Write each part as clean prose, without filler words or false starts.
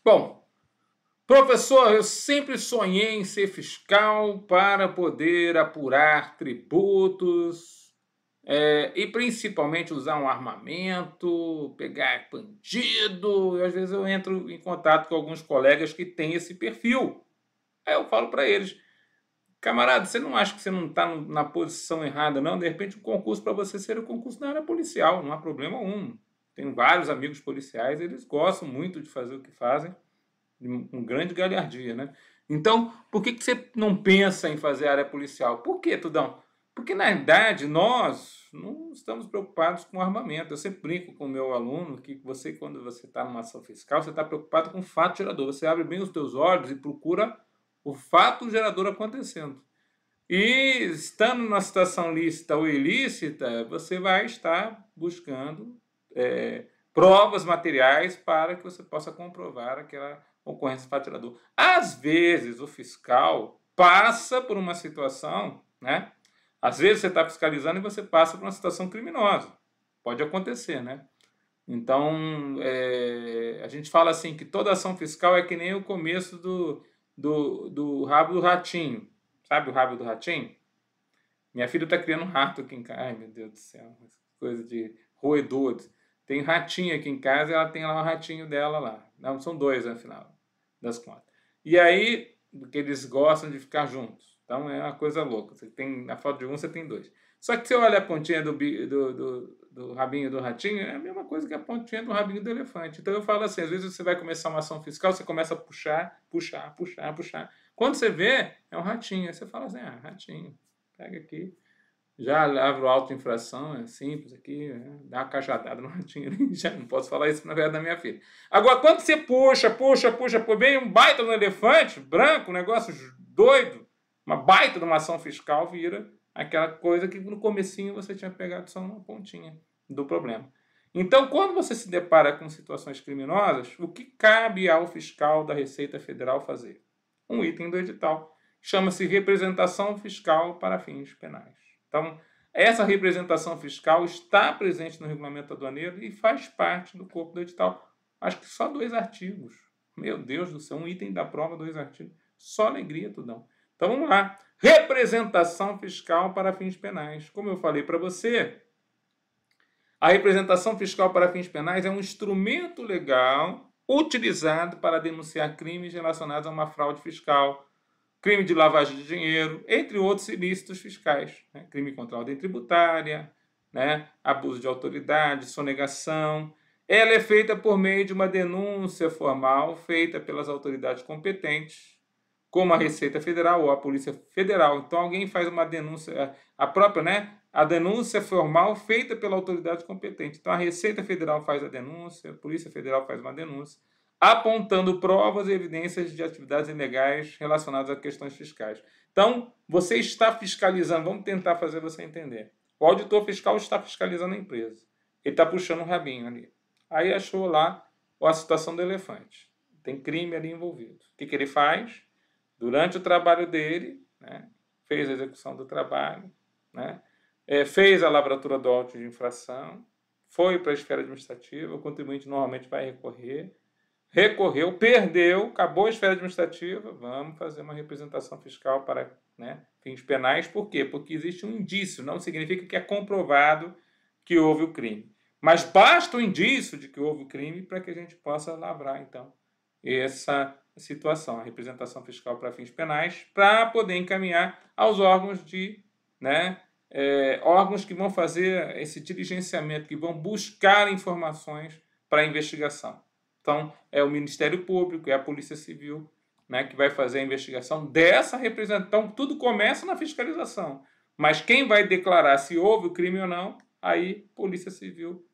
Bom, professor, eu sempre sonhei em ser fiscal para poder apurar tributos, e principalmente usar um armamento, pegar bandido. E às vezes eu entro em contato com alguns colegas que têm esse perfil. Aí eu falo para eles: camarada, você não acha que você não está na posição errada, não? De repente, o concurso para você seria o concurso da área policial, não há problema algum. Tenho vários amigos policiais, eles gostam muito de fazer o que fazem, com grande galhardia, né? Então, por que você não pensa em fazer área policial? Por que, Tudão? Porque, na verdade, nós não estamos preocupados com armamento. Eu sempre brinco com o meu aluno que você, quando você está numa ação fiscal, você está preocupado com o fato gerador. Você abre bem os teus olhos e procura o fato gerador acontecendo. E, estando numa situação lícita ou ilícita, você vai estar buscando provas materiais para que você possa comprovar aquela ocorrência faturador. Às vezes, o fiscal passa por uma situação, né? Às vezes você está fiscalizando e você passa por uma situação criminosa. Pode acontecer, né? Então, a gente fala assim que toda ação fiscal é que nem o começo do rabo do ratinho. Sabe o rabo do ratinho? Minha filha está criando um rato aqui em casa. Ai, meu Deus do céu. Coisa de roedor. Tem um ratinho aqui em casa e ela tem lá um ratinho dela lá. Não, são dois, no final das contas. E aí, porque eles gostam de ficar juntos. Então, é uma coisa louca. Você tem, na foto de um, você tem dois. Só que se você olha a pontinha do rabinho do ratinho, é a mesma coisa que a pontinha do rabinho do elefante. Então, eu falo assim, às vezes você vai começar uma ação fiscal, você começa a puxar. Quando você vê, é um ratinho. Aí você fala assim, ratinho, pega aqui. Já lava o auto-infração, é simples aqui, dá uma cajadada no ratinho ali, já não posso falar isso na verdade da minha filha. Agora, quando você puxa, vem um baita no elefante, branco, um negócio doido, uma baita de uma ação fiscal vira aquela coisa que no comecinho você tinha pegado só uma pontinha do problema. Então, quando você se depara com situações criminosas, o que cabe ao fiscal da Receita Federal fazer? Um item do edital. Chama-se representação fiscal para fins penais. Então, essa representação fiscal está presente no regulamento aduaneiro e faz parte do corpo do edital. Acho que só 2 artigos. Meu Deus do céu, um item da prova, 2 artigos. Só alegria, Tudão. Então, vamos lá. Representação fiscal para fins penais. Como eu falei para você, a representação fiscal para fins penais é um instrumento legal utilizado para denunciar crimes relacionados a uma fraude fiscal, crime de lavagem de dinheiro, entre outros ilícitos fiscais, né? Crime contra a ordem tributária, né? Abuso de autoridade, sonegação. Ela é feita por meio de uma denúncia formal feita pelas autoridades competentes, como a Receita Federal ou a Polícia Federal. Então, alguém faz uma denúncia, a própria, né? A denúncia formal feita pela autoridade competente. Então, a Receita Federal faz a denúncia, a Polícia Federal faz uma denúncia, apontando provas e evidências de atividades ilegais relacionadas a questões fiscais. Então, você está fiscalizando, vamos tentar fazer você entender. O auditor fiscal está fiscalizando a empresa. Ele está puxando um rabinho ali. Aí achou lá a situação do elefante. Tem crime ali envolvido. O que ele faz? Durante o trabalho dele, né, fez a execução do trabalho, né, fez a lavratura do auto de infração, foi para a esfera administrativa, o contribuinte normalmente vai recorreu, perdeu, acabou a esfera administrativa, vamos fazer uma representação fiscal para, né, fins penais. Por quê? Porque existe um indício, não significa que é comprovado que houve o crime. Mas basta o indício de que houve o crime para que a gente possa lavrar, então, essa situação, a representação fiscal para fins penais, para poder encaminhar aos órgãos órgãos que vão fazer esse diligenciamento, que vão buscar informações para a investigação. Então, é o Ministério Público, é a Polícia Civil, né, que vai fazer a investigação dessa representação. Então, tudo começa na fiscalização. Mas quem vai declarar se houve o crime ou não, aí Polícia Civil,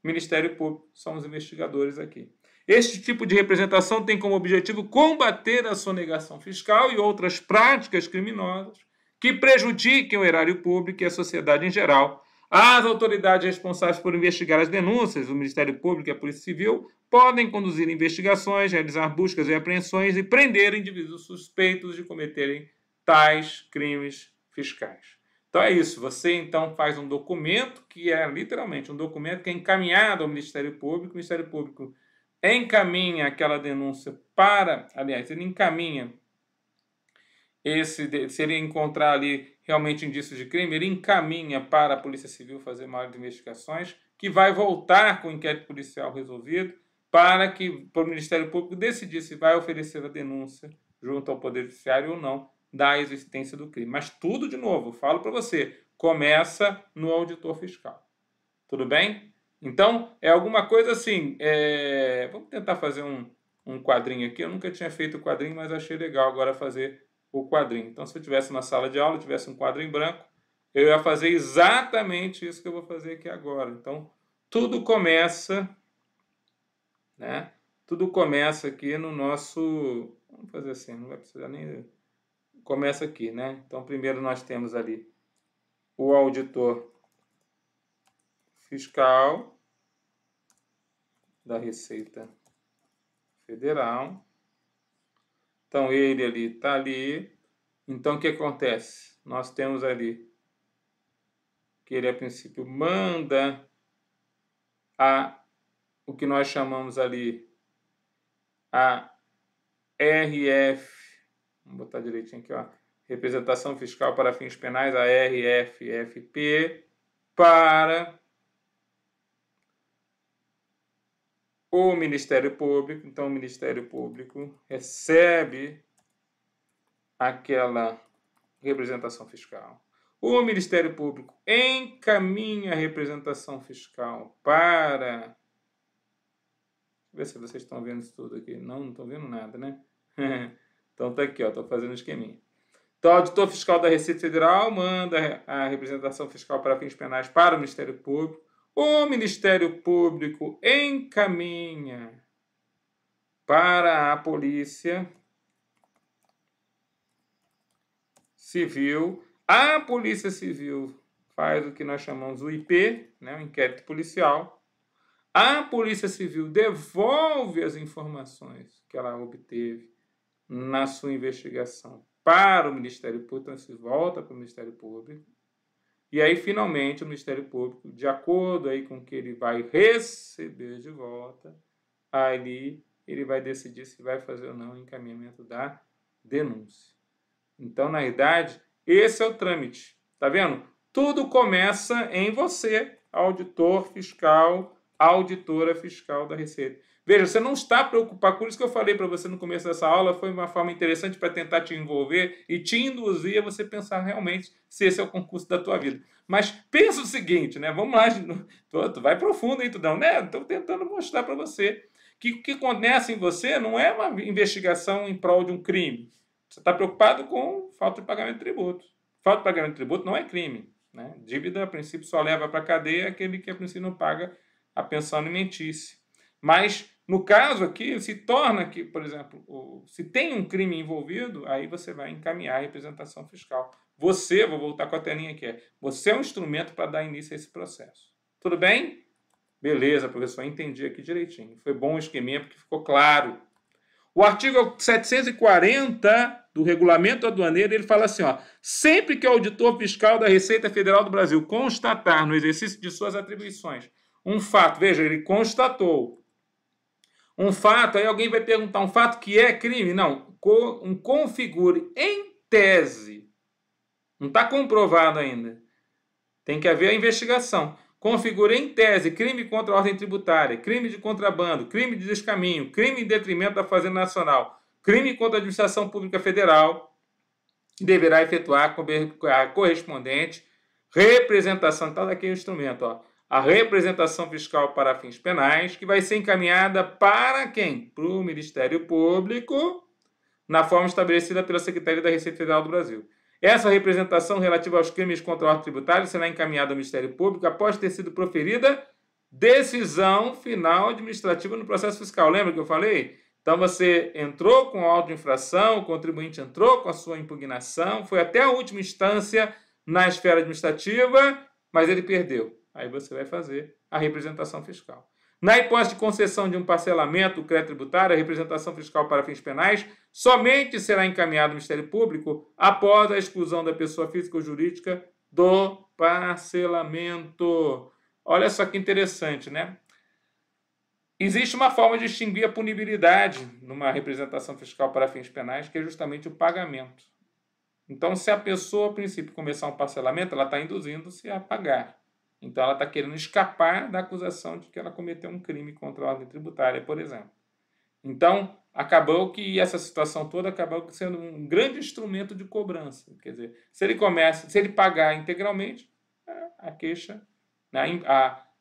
Ministério Público, são os investigadores aqui. Este tipo de representação tem como objetivo combater a sonegação fiscal e outras práticas criminosas que prejudiquem o erário público e a sociedade em geral. As autoridades responsáveis por investigar as denúncias, o Ministério Público e a Polícia Civil, podem conduzir investigações, realizar buscas e apreensões e prender indivíduos suspeitos de cometerem tais crimes fiscais. Então é isso, você então faz um documento que é literalmente um documento que é encaminhado ao Ministério Público, o Ministério Público encaminha aquela denúncia para, aliás, ele encaminha se ele encontrar ali realmente indícios de crime, ele encaminha para a Polícia Civil fazer maiores investigações, que vai voltar com o inquérito policial resolvido para o Ministério Público decidir se vai oferecer a denúncia junto ao Poder Judiciário ou não da existência do crime. Mas tudo, de novo, eu falo para você, começa no auditor fiscal. Tudo bem? Então, é alguma coisa assim. Vamos tentar fazer um quadrinho aqui. Eu nunca tinha feito quadrinho, mas achei legal agora fazer o quadrinho. Então, se eu tivesse na sala de aula, tivesse um quadro em branco, eu ia fazer exatamente isso que eu vou fazer aqui agora. Então, tudo começa, né? Tudo começa aqui no nosso... Vamos fazer assim, não vai precisar nem... Começa aqui, né? Então, primeiro nós temos ali o auditor fiscal da Receita Federal. Então, ele ali está ali. Então, o que acontece? Nós temos ali que ele, a princípio, manda o que nós chamamos ali a RF, vamos botar direitinho aqui, ó, Representação Fiscal para Fins Penais, a RFFP, para o Ministério Público. Então, o Ministério Público recebe aquela representação fiscal. O Ministério Público encaminha a representação fiscal para... Deixa eu ver se vocês estão vendo isso tudo aqui. Não estão vendo nada, né? Então, tá aqui, ó, estou fazendo um esqueminha. Então, o auditor fiscal da Receita Federal manda a representação fiscal para fins penais para o Ministério Público. O Ministério Público encaminha para a Polícia Civil. A Polícia Civil faz o que nós chamamos o IP, né, o inquérito policial. A Polícia Civil devolve as informações que ela obteve na sua investigação para o Ministério Público, então se volta para o Ministério Público. E aí, finalmente, o Ministério Público, de acordo aí com o que ele vai receber de volta, ali ele vai decidir se vai fazer ou não o encaminhamento da denúncia. Então, na verdade, esse é o trâmite. Tá vendo? Tudo começa em você, auditor fiscal, auditora fiscal da Receita. Veja, você não está preocupado, por isso que eu falei para você no começo dessa aula, foi uma forma interessante para tentar te envolver e te induzir a você pensar realmente se esse é o concurso da tua vida. Mas pensa o seguinte, né? Vamos lá, tu vai profundo aí, Tudão, né? Estou tentando mostrar para você que o que acontece em você não é uma investigação em prol de um crime. Você está preocupado com falta de pagamento de tributo. Falta de pagamento de tributo não é crime, né? Dívida, a princípio, só leva para a cadeia aquele que, a princípio, não paga a pensão alimentícia. Mas, no caso aqui, se torna que, por exemplo, se tem um crime envolvido, aí você vai encaminhar a representação fiscal. Você, vou voltar com a telinha aqui, você é um instrumento para dar início a esse processo. Tudo bem? Beleza, professor, entendi aqui direitinho. Foi bom o esqueminha porque ficou claro. O artigo 740 do Regulamento Aduaneiro, ele fala assim, ó, sempre que o auditor fiscal da Receita Federal do Brasil constatar no exercício de suas atribuições um fato, veja, ele constatou um fato, aí alguém vai perguntar, um fato que é crime? Não, configure em tese, não está comprovado ainda, tem que haver a investigação. Configure em tese crime contra a ordem tributária, crime de contrabando, crime de descaminho, crime em detrimento da Fazenda Nacional, crime contra a Administração Pública Federal, que deverá efetuar a correspondente representação, está daqui o instrumento, ó, a representação fiscal para fins penais, que vai ser encaminhada para quem? Para o Ministério Público, na forma estabelecida pela Secretaria da Receita Federal do Brasil. Essa representação relativa aos crimes contra a ordem tributária será encaminhada ao Ministério Público após ter sido proferida decisão final administrativa no processo fiscal. Lembra que eu falei? Então, você entrou com auto de infração, o contribuinte entrou com a sua impugnação, foi até a última instância na esfera administrativa, mas ele perdeu. Aí você vai fazer a representação fiscal. Na hipótese de concessão de um parcelamento do crédito tributário, a representação fiscal para fins penais somente será encaminhada ao Ministério Público após a exclusão da pessoa física ou jurídica do parcelamento. Olha só que interessante, né? Existe uma forma de extinguir a punibilidade numa representação fiscal para fins penais, que é justamente o pagamento. Então, se a pessoa, a princípio, começar um parcelamento, ela está induzindo-se a pagar. Então, ela está querendo escapar da acusação de que ela cometeu um crime contra a ordem tributária, por exemplo. Então, acabou que essa situação toda acabou sendo um grande instrumento de cobrança. Quer dizer, se ele pagar integralmente, a queixa,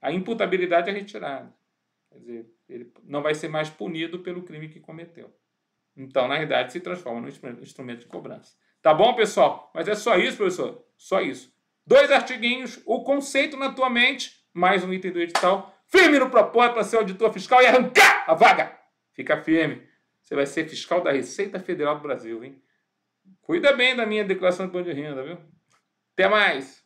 a imputabilidade é retirada. Quer dizer, ele não vai ser mais punido pelo crime que cometeu. Então, na realidade, se transforma num instrumento de cobrança. Tá bom, pessoal? Mas é só isso, professor? Só isso. 2 artiguinhos, o conceito na tua mente, mais um item do edital, firme no propósito para ser auditor fiscal e arrancar a vaga. Fica firme. Você vai ser fiscal da Receita Federal do Brasil, hein? Cuida bem da minha declaração de imposto de renda, viu? Até mais!